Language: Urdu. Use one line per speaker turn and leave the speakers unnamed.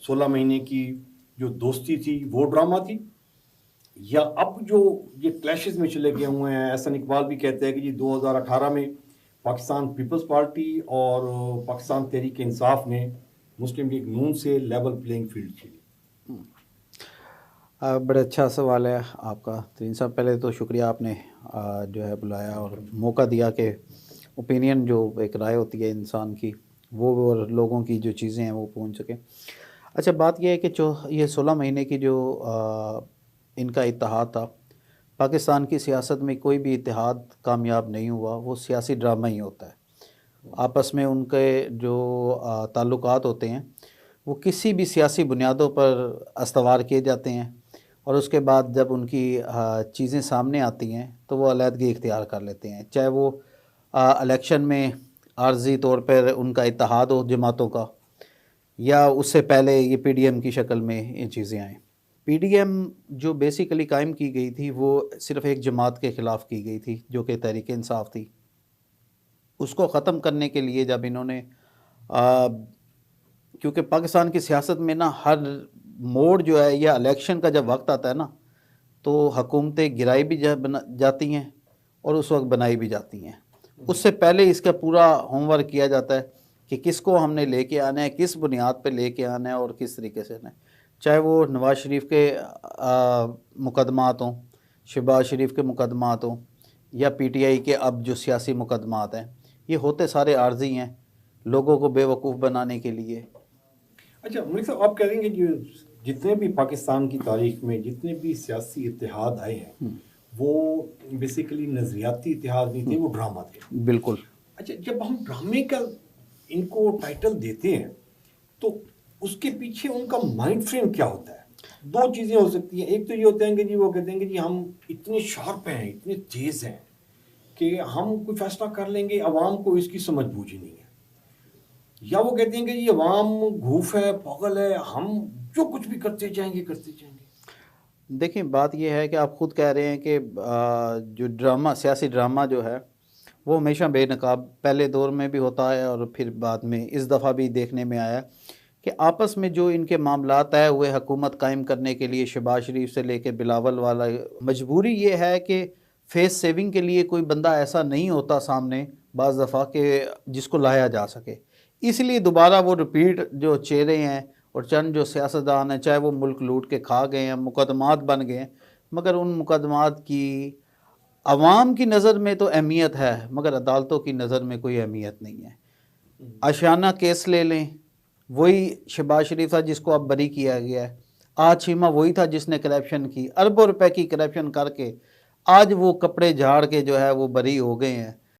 16 مہینے کی جو دوستی تھی وہ ڈرامہ تھی، یا اب جو یہ کلیشز میں چلے گئے ہوئے ہیں؟ احسن اقبال بھی کہتے ہیں کہ جی 2018 میں پاکستان پیپلز پارٹی اور پاکستان تحریک انصاف نے مسلم لیگ نون سے لیول پلینگ فیلڈ چھینی۔
بڑا اچھا سوال ہے آپ کا ترین صاحب۔ پہلے تو شکریہ آپ نے جو ہے بلایا اور موقع دیا کہ اوپینین جو ایک رائے ہوتی ہے انسان کی وہ اور لوگوں کی جو چیزیں ہیں وہ پہنچ سکیں۔ اچھا، بات یہ ہے کہ جو یہ 16 مہینے کی جو ان کا اتحاد تھا، پاکستان کی سیاست میں کوئی بھی اتحاد کامیاب نہیں ہوا، وہ سیاسی ڈرامہ ہی ہوتا ہے۔ آپس میں ان کے جو تعلقات ہوتے ہیں وہ کسی بھی سیاسی بنیادوں پر استوار کیے جاتے ہیں، اور اس کے بعد جب ان کی چیزیں سامنے آتی ہیں تو وہ علیحدگی اختیار کر لیتے ہیں، چاہے وہ الیکشن میں عارضی طور پر ان کا اتحاد ہو جماعتوں کا، یا اس سے پہلے یہ پی ڈی ایم کی شکل میں یہ چیزیں آئیں۔ پی ڈی ایم جو بیسیکلی قائم کی گئی تھی وہ صرف ایک جماعت کے خلاف کی گئی تھی جو کہ تحریک انصاف تھی۔ اس کو ختم کرنے کے لیے جب انہوں نے کیونکہ پاکستان کی سیاست میں نا ہر موڑ جو ہے یا الیکشن کا جب وقت آتا ہے نا تو حکومتیں گرائی بھی جاتی ہیں اور اس وقت بنائی بھی جاتی ہیں۔ اس سے پہلے اس کا پورا ہوم ورک کیا جاتا ہے کہ کس کو ہم نے لے کے آنا ہے، کس بنیاد پہ لے کے آنا ہے اور کس طریقے سے آنا ہے، چاہے وہ نواز شریف کے مقدمات ہوں، شہباز شریف کے مقدمات ہوں، یا پی ٹی آئی کے اب جو سیاسی مقدمات ہیں، یہ ہوتے سارے عارضی ہیں لوگوں کو بے وقوف بنانے کے لیے۔
اچھا ملک صاحب، آپ کہہ رہے ہیں کہ جتنے بھی پاکستان کی تاریخ میں جتنے بھی سیاسی اتحاد آئے ہیں وہ بیسیکلی نظریاتی اتحاد نہیں تھے، وہ ڈرامہ تھے۔
بالکل۔
اچھا، جب ہم ڈرامے کا ان کو ٹائٹل دیتے ہیں تو اس کے پیچھے ان کا مائنڈ فریم کیا ہوتا ہے؟ دو چیزیں ہو سکتی ہیں، ایک تو یہ ہوتا ہے کہ جی وہ کہتے ہیں کہ جی ہم اتنے شارپ ہیں، اتنے تیز ہیں کہ ہم کوئی فیصلہ کر لیں گے، عوام کو اس کی سمجھ بوجھ ہی نہیں ہے، یا وہ کہتے ہیں کہ یہ عوام گھوف ہے، پاگل ہے، ہم جو کچھ بھی کرتے جائیں گے کرتے جائیں گے۔
دیکھیں، بات یہ ہے کہ آپ خود کہہ رہے ہیں کہ جو ڈرامہ، سیاسی ڈرامہ جو ہے وہ ہمیشہ بے نقاب پہلے دور میں بھی ہوتا ہے اور پھر بعد میں اس دفعہ بھی دیکھنے میں آیا کہ آپس میں جو ان کے معاملات طے ہوئے حکومت قائم کرنے کے لیے، شہباز شریف سے لے کے بلاول والا، مجبوری یہ ہے کہ فیس سیونگ کے لیے کوئی بندہ ایسا نہیں ہوتا سامنے بعض دفعہ کہ جس کو لایا جا سکے، اس لیے دوبارہ وہ رپیٹ جو چہرے ہیں اور چند جو سیاستدان ہیں، چاہے وہ ملک لوٹ کے کھا گئے ہیں، مقدمات بن گئے ہیں، مگر ان مقدمات کی عوام کی نظر میں تو اہمیت ہے مگر عدالتوں کی نظر میں کوئی اہمیت نہیں ہے۔ آشیانہ کیس لے لیں، وہی شہباز شریف تھا جس کو اب بری کیا گیا ہے، آج چیمہ وہی تھا جس نے کرپشن کی، اربوں روپے کی کرپشن کر کے آج وہ کپڑے جھاڑ کے جو ہے وہ بری ہو گئے ہیں،